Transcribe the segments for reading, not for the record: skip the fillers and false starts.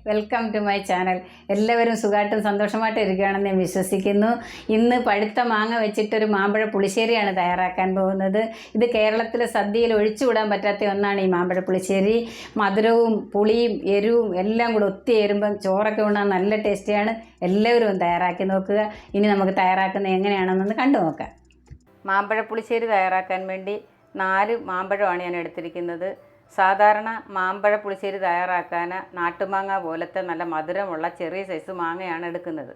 Welcome to my channel. എല്ലാവരും സുഖമായിട്ടും സന്തോഷമായിട്ടും ഇരിക്കുകയാണെന്ന് ഞാൻ വിശ്വസിക്കുന്നു. ഇന്ന് പഴുത്ത മാങ്ങ വെച്ചിട്ടൊരു മാമ്പഴ പുളിശ്ശേരിയാണ് തയ്യാറാക്കാൻ പോകുന്നത്. ഇത് കേരളത്തിലെ സദ്യയിൽ ഒഴിച്ചുവിടാൻ പറ്റാത്ത ഒന്നാണ് ഈ മാമ്പഴ പുളിശ്ശേരി. മധുരവും പുളിയും എരിവും എല്ലാം കൂടെ ഒത്തുചേരുമ്പം ചോറൊക്കെ ഉണ്ണാൻ നല്ല ടേസ്റ്റിയാണ്. എല്ലാവരും ഒന്ന് തയ്യാറാക്കി നോക്കുക. ഇനി നമുക്ക് തയ്യാറാക്കുന്നത് എങ്ങനെയാണെന്നൊന്ന് കണ്ടു നോക്കാം. മാമ്പഴ പുളിശ്ശേരി തയ്യാറാക്കാൻ വേണ്ടി 4 മാമ്പഴമാണ് ഞാൻ എടുത്തിരിക്കുന്നത്. സാധാരണ മാമ്പഴ പുളിശ്ശേരി തയ്യാറാക്കാൻ നാട്ടുമാങ്ങ പോലത്തെ നല്ല മധുരമുള്ള ചെറിയ സൈസ് മാങ്ങയാണ് എടുക്കുന്നത്.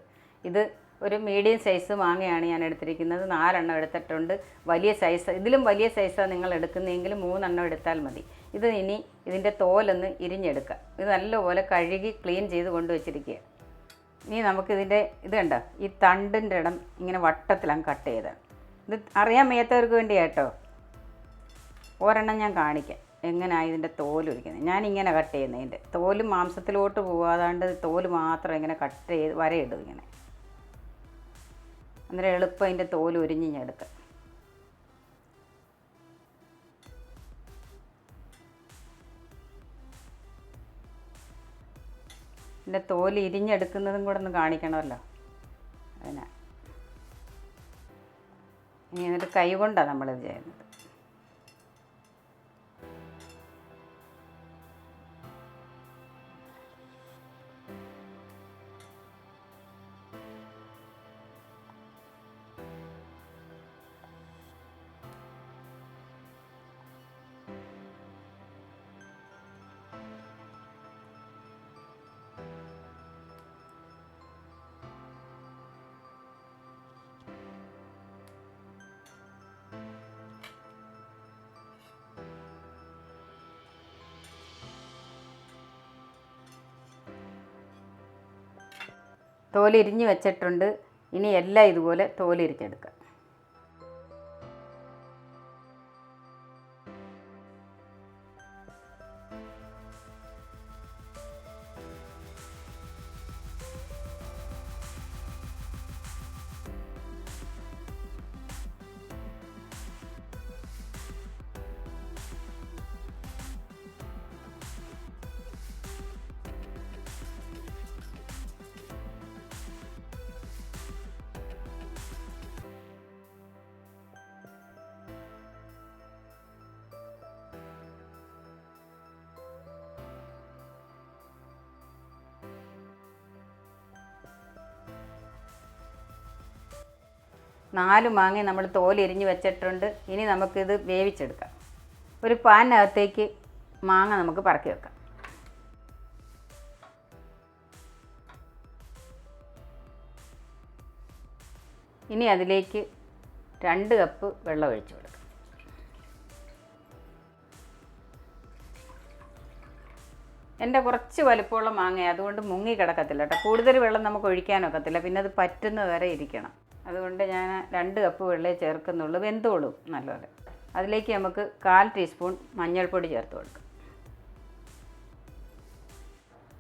ഇത് ഒരു മീഡിയം സൈസ് മാങ്ങയാണ് ഞാൻ എടുത്തിരിക്കുന്നത്. 4 എണ്ണം എടുത്തിട്ടുണ്ട്. വലിയ സൈസ്, ഇതിലും വലിയ സൈസാണ് നിങ്ങൾ എടുക്കുന്നതെങ്കിൽ 3 എണ്ണം എടുത്താൽ മതി. ഇത് ഇനി ഇതിൻ്റെ തോലൊന്ന് ഇരിഞ്ഞെടുക്കുക. ഇത് നല്ലപോലെ കഴുകി ക്ലീൻ ചെയ്ത് കൊണ്ടുവച്ചിരിക്കുക. ഇനി നമുക്കിതിൻ്റെ ഇത് കണ്ടോ, ഈ തണ്ടിൻ്റെ ഇടം ഇങ്ങനെ വട്ടത്തിലാണ് കട്ട് ചെയ്തത്. ഇത് അറിയാൻ വയ്യാത്തവർക്ക് വേണ്ടിയാട്ടോ. ഒരെണ്ണം ഞാൻ കാണിക്കാം എങ്ങനെയാണ് ഇതിൻ്റെ തോലൊരിക്കുന്നത്. ഞാനിങ്ങനെ കട്ട് ചെയ്യുന്നതിൻ്റെ തോല് മാംസത്തിലോട്ട് പോകാതാണ്ട് തോല് മാത്രം ഇങ്ങനെ കട്ട് ചെയ്ത് വരയിടും ഇങ്ങനെ. അന്നേരം എളുപ്പം അതിൻ്റെ തോല് ഉരിഞ്ഞ് ഞാൻ എടുക്കാം. ഇതിൻ്റെ തോല് ഇരിഞ്ഞെടുക്കുന്നതും കൂടെ ഒന്ന് കാണിക്കണമല്ലോ. അതിനാ ഇനി എന്നിട്ട് കൈ കൊണ്ടാണ് നമ്മളിത് ചെയ്യുന്നത്. തോലിരിഞ്ഞ് വെച്ചിട്ടുണ്ട്. ഇനി എല്ലാം ഇതുപോലെ തോലിരിച്ചെടുക്കുക. നാല് മാങ്ങ നമ്മൾ തോലിരിഞ്ഞ് വെച്ചിട്ടുണ്ട്. ഇനി നമുക്കിത് വേവിച്ചെടുക്കാം. ഒരു പാനിനകത്തേക്ക് മാങ്ങ നമുക്ക് പറക്കി വെക്കാം. ഇനി അതിലേക്ക് 2 കപ്പ് വെള്ളം ഒഴിച്ചു കൊടുക്കാം. എൻ്റെ കുറച്ച് വലിപ്പമുള്ള മാങ്ങയാണ്, അതുകൊണ്ട് മുങ്ങി കിടക്കത്തില്ല കേട്ടോ. കൂടുതൽ വെള്ളം നമുക്ക് ഒഴിക്കാനൊക്കത്തില്ല, പിന്നെ അത് പറ്റുന്നത് വരെ ഇരിക്കണം. അതുകൊണ്ട് ഞാൻ 2 കപ്പ് വെള്ളമേ ചേർക്കുന്നുള്ളൂ. വെന്തോളും നല്ലപോലെ. അതിലേക്ക് നമുക്ക് 1/4 ടീസ്പൂൺ മഞ്ഞൾപ്പൊടി ചേർത്ത് കൊടുക്കാം.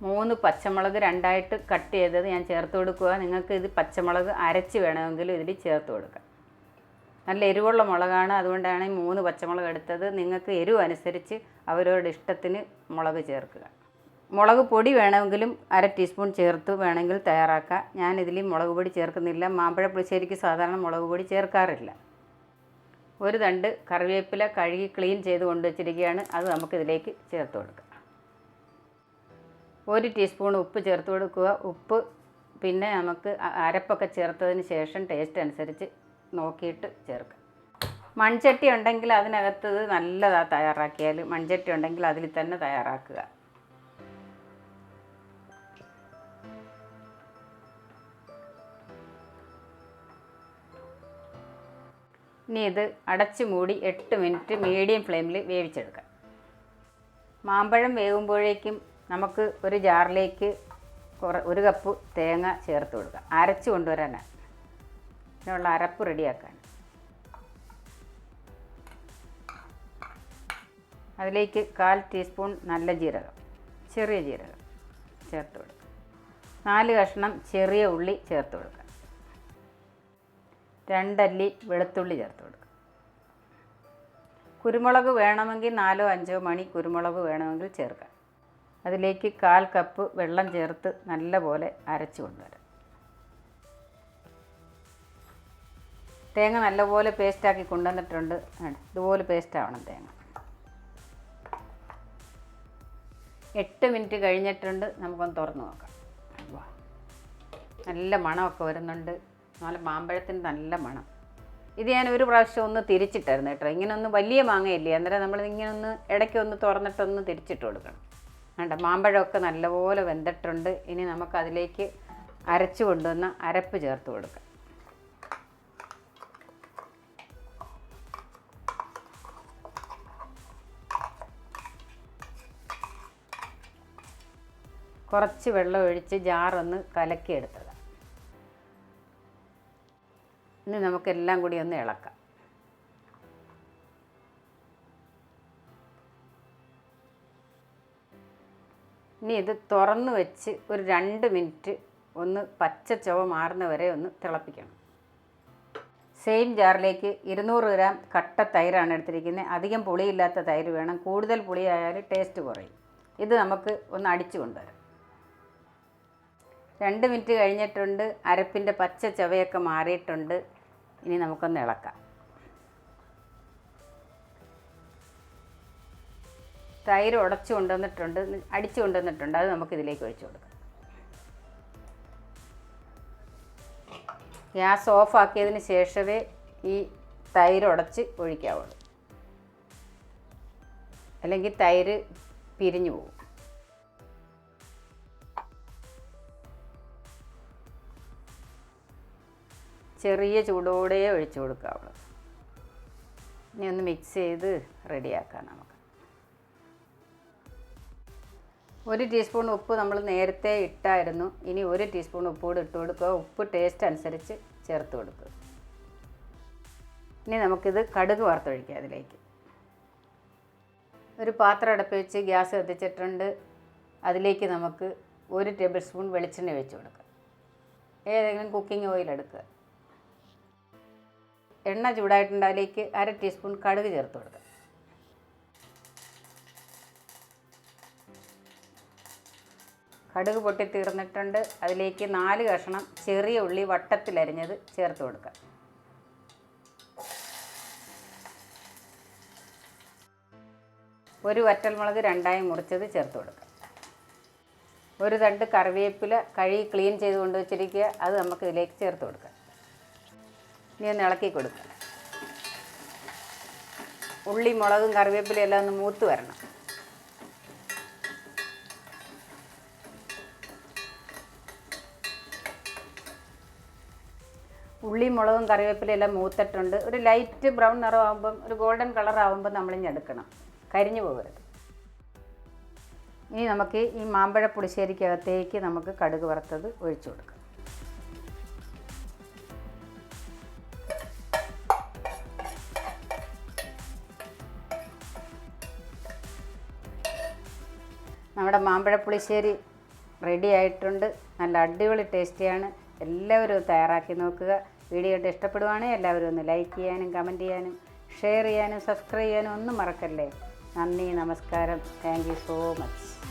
3 പച്ചമുളക് 2ആയിട്ട് കട്ട് ചെയ്തത് ഞാൻ ചേർത്ത് കൊടുക്കുക. നിങ്ങൾക്ക് ഇത് പച്ചമുളക് അരച്ച് വേണമെങ്കിലും ഇതിൽ ചേർത്ത് കൊടുക്കാം. നല്ല എരിവുള്ള മുളകാണ്, അതുകൊണ്ടാണ് 3 പച്ചമുളക് എടുത്തത്. നിങ്ങൾക്ക് എരിവ് അനുസരിച്ച് അവരവരുടെ ഇഷ്ടത്തിന് മുളക് ചേർക്കുക. മുളക് പൊടി വേണമെങ്കിലും 1/2 ടീസ്പൂൺ ചേർത്ത് വേണമെങ്കിൽ തയ്യാറാക്കാം. ഞാനിതിൽ മുളക് പൊടി ചേർക്കുന്നില്ല. മാമ്പഴ പുളിശ്ശേരിക്ക് സാധാരണ മുളക് പൊടി ചേർക്കാറില്ല. 1 തണ്ട് കറിവേപ്പില കഴുകി ക്ലീൻ ചെയ്ത് കൊണ്ടുവച്ചിരിക്കുകയാണ്. അത് നമുക്കിതിലേക്ക് ചേർത്ത് കൊടുക്കാം. 1 ടീസ്പൂൺ ഉപ്പ് ചേർത്ത് കൊടുക്കുക. ഉപ്പ് പിന്നെ നമുക്ക് അരപ്പൊക്കെ ചേർത്തതിന് ശേഷം ടേസ്റ്റ് അനുസരിച്ച് നോക്കിയിട്ട് ചേർക്കാം. മൺചട്ടി ഉണ്ടെങ്കിൽ അതിനകത്ത് നല്ലതാണ് തയ്യാറാക്കിയാൽ. മൺചട്ടി ഉണ്ടെങ്കിൽ അതിൽ തന്നെ തയ്യാറാക്കുക. ഇനി ഇത് അടച്ച് മൂടി 8 മിനിറ്റ് മീഡിയം ഫ്ലെയിമിൽ വേവിച്ചെടുക്കാം. മാമ്പഴം വേകുമ്പോഴേക്കും നമുക്ക് ഒരു ജാറിലേക്ക് 1 കപ്പ് തേങ്ങ ചേർത്ത് കൊടുക്കാം. അരച്ച് കൊണ്ടുവരാനാണ്, ഇതിനുള്ള അരപ്പ് റെഡിയാക്കാൻ. അതിലേക്ക് 1/4 ടീസ്പൂൺ നല്ല ജീരകം, ചെറിയ ജീരകം ചേർത്ത് കൊടുക്കുക. 4 കഷ്ണം ചെറിയ ഉള്ളി ചേർത്ത് കൊടുക്കുക. 2 അല്ലി വെളുത്തുള്ളി ചേർത്ത് കൊടുക്കുക. കുരുമുളക് വേണമെങ്കിൽ 4-5 മണി കുരുമുളക് വേണമെങ്കിൽ ചേർക്കാം. അതിലേക്ക് 1/4 കപ്പ് വെള്ളം ചേർത്ത് നല്ലപോലെ അരച്ച് കൊണ്ടുവരാം. തേങ്ങ നല്ലപോലെ പേസ്റ്റാക്കി കൊണ്ടുവന്നിട്ടുണ്ട്. ഇതുപോലെ പേസ്റ്റ് ആവണം തേങ്ങ. 8 മിനിറ്റ് കഴിഞ്ഞിട്ടുണ്ട്. നമുക്കൊന്ന് തുറന്ന് നോക്കാം. നല്ല മണമൊക്കെ വരുന്നുണ്ട്. നല്ല മാമ്പഴത്തിന് നല്ല മണം. ഇത് ഞാൻ ഒരു പ്രാവശ്യം ഒന്ന് തിരിച്ചിട്ടായിരുന്നു കേട്ടോ. ഇങ്ങനെ ഒന്ന് വലിയ മാങ്ങയില്ലേ, അന്നേരം നമ്മൾ ഇങ്ങനെ ഒന്ന് ഇടയ്ക്കൊന്ന് തുറന്നിട്ടൊന്ന് തിരിച്ചിട്ട് കൊടുക്കണം. വേണ്ട, മാമ്പഴമൊക്കെ നല്ലപോലെ വെന്തിട്ടുണ്ട്. ഇനി നമുക്കതിലേക്ക് അരച്ച് കൊണ്ടുവന്ന അരപ്പ് ചേർത്ത് കൊടുക്കാം. കുറച്ച് വെള്ളം ഒഴിച്ച് ജാറൊന്ന് കലക്കിയെടുത്തതാണ്. ഇനി നമുക്കെല്ലാം കൂടി ഒന്ന് ഇളക്കാം. ഇനി ഇത് തുറന്ന് വെച്ച് ഒരു 2 മിനിറ്റ് ഒന്ന് പച്ച ചുവ മാറുന്ന വരെ ഒന്ന് തിളപ്പിക്കണം. സെയിം ജാറിലേക്ക് 200 ഗ്രാം കട്ട തൈരാണ് എടുത്തിരിക്കുന്നത്. അധികം പുളിയില്ലാത്ത തൈര് വേണം. കൂടുതൽ പുളിയായാൽ ടേസ്റ്റ് കുറയും. ഇത് നമുക്ക് ഒന്ന് അടിച്ചു കൊണ്ടുവരാം. 2 മിനിറ്റ് കഴിഞ്ഞിട്ടുണ്ട്. അരപ്പിൻ്റെ പച്ച ചവയൊക്കെ മാറിയിട്ടുണ്ട്. ഇനി നമുക്കൊന്ന് ഇളക്കാം. തൈര് ഉടച്ചു കൊണ്ടുവന്നിട്ടുണ്ട്, അടിച്ചു കൊണ്ടുവന്നിട്ടുണ്ട്. അത് നമുക്കിതിലേക്ക് ഒഴിച്ചു കൊടുക്കാം. ഗ്യാസ് ഓഫാക്കിയതിന് ശേഷമേ ഈ തൈര് ഉടച്ച് ഒഴിക്കാവുള്ളൂ, അല്ലെങ്കിൽ തൈര് പിരിഞ്ഞു പോകും. ചെറിയ ചൂടോടെ ഒഴിച്ചു കൊടുക്കാവുള്ളൂ. ഇനി ഒന്ന് മിക്സ് ചെയ്ത് റെഡിയാക്കാം നമുക്ക്. 1 ടീസ്പൂൺ ഉപ്പ് നമ്മൾ നേരത്തെ ഇട്ടായിരുന്നു. ഇനി 1 ടീസ്പൂൺ ഉപ്പ് കൂടി ഇട്ട് കൊടുക്കുക. ഉപ്പ് ടേസ്റ്റ് അനുസരിച്ച് ചേർത്ത് കൊടുക്കുക. ഇനി നമുക്കിത് കടുക് വറുത്തൊഴിക്കാം. അതിലേക്ക് ഒരു പാത്രം അടുപ്പ് വെച്ച് ഗ്യാസ് കത്തിച്ചിട്ടുണ്ട്. അതിലേക്ക് നമുക്ക് 1 ടേബിൾ സ്പൂൺ വെളിച്ചെണ്ണ ഒഴിച്ച് കൊടുക്കുക. ഏതെങ്കിലും കുക്കിംഗ് ഓയിൽ എടുക്കുക. എണ്ണ ചൂടായിട്ടുണ്ട്. അതിലേക്ക് 1/2 ടീസ്പൂൺ കടുക് ചേർത്ത് കൊടുക്കുക. കടുക് പൊട്ടി തീർന്നിട്ടുണ്ട്. അതിലേക്ക് 4 കഷ്ണം ചെറിയ ഉള്ളി വട്ടത്തിലരിഞ്ഞത് ചേർത്ത് കൊടുക്കുക. ഒരു വറ്റൽമുളക് 2ആയി മുറിച്ചത് ചേർത്ത് കൊടുക്കുക. ഒരു തണ്ട് കറിവേപ്പില കഴുകി ക്ലീൻ ചെയ്ത് കൊണ്ടുവച്ചിരിക്കുക. അത് നമുക്ക് ഇതിലേക്ക് ചേർത്ത് കൊടുക്കാം. ഇനി ഒന്ന് ഇളക്കി കൊടുക്കുക. ഉള്ളി മുളകും കറിവേപ്പിലയും എല്ലാം ഒന്ന് മൂത്ത് വരണം. ഉള്ളി മുളകും കറിവേപ്പിലയും എല്ലാം മൂത്തിട്ടുണ്ട്. ഒരു ലൈറ്റ് ബ്രൗൺ നിറമാകുമ്പം, ഒരു ഗോൾഡൻ കളർ ആകുമ്പോൾ നമ്മളിഞ്ഞ് എടുക്കണം, കരിഞ്ഞു പോകരുത്. ഇനി നമുക്ക് ഈ മാമ്പഴ പുളിശ്ശേരിക്കകത്തേക്ക് നമുക്ക് കടുക് വറുത്തത് ഒഴിച്ചു കൊടുക്കാം. നമ്മുടെ മാമ്പഴ പുളിശ്ശേരി റെഡി ആയിട്ടുണ്ട്. നല്ല അടിപൊളി ടേസ്റ്റിയാണ്. എല്ലാവരും തയ്യാറാക്കി നോക്കുക. വീഡിയോ ഇഷ്ടപ്പെടുവാണെങ്കിൽ എല്ലാവരും ഒന്ന് ലൈക്ക് ചെയ്യാനും കമൻറ്റ് ചെയ്യാനും ഷെയർ ചെയ്യാനും സബ്സ്ക്രൈബ് ചെയ്യാനും ഒന്നും മറക്കല്ലേ. നന്ദി, നമസ്കാരം. Thank you so much.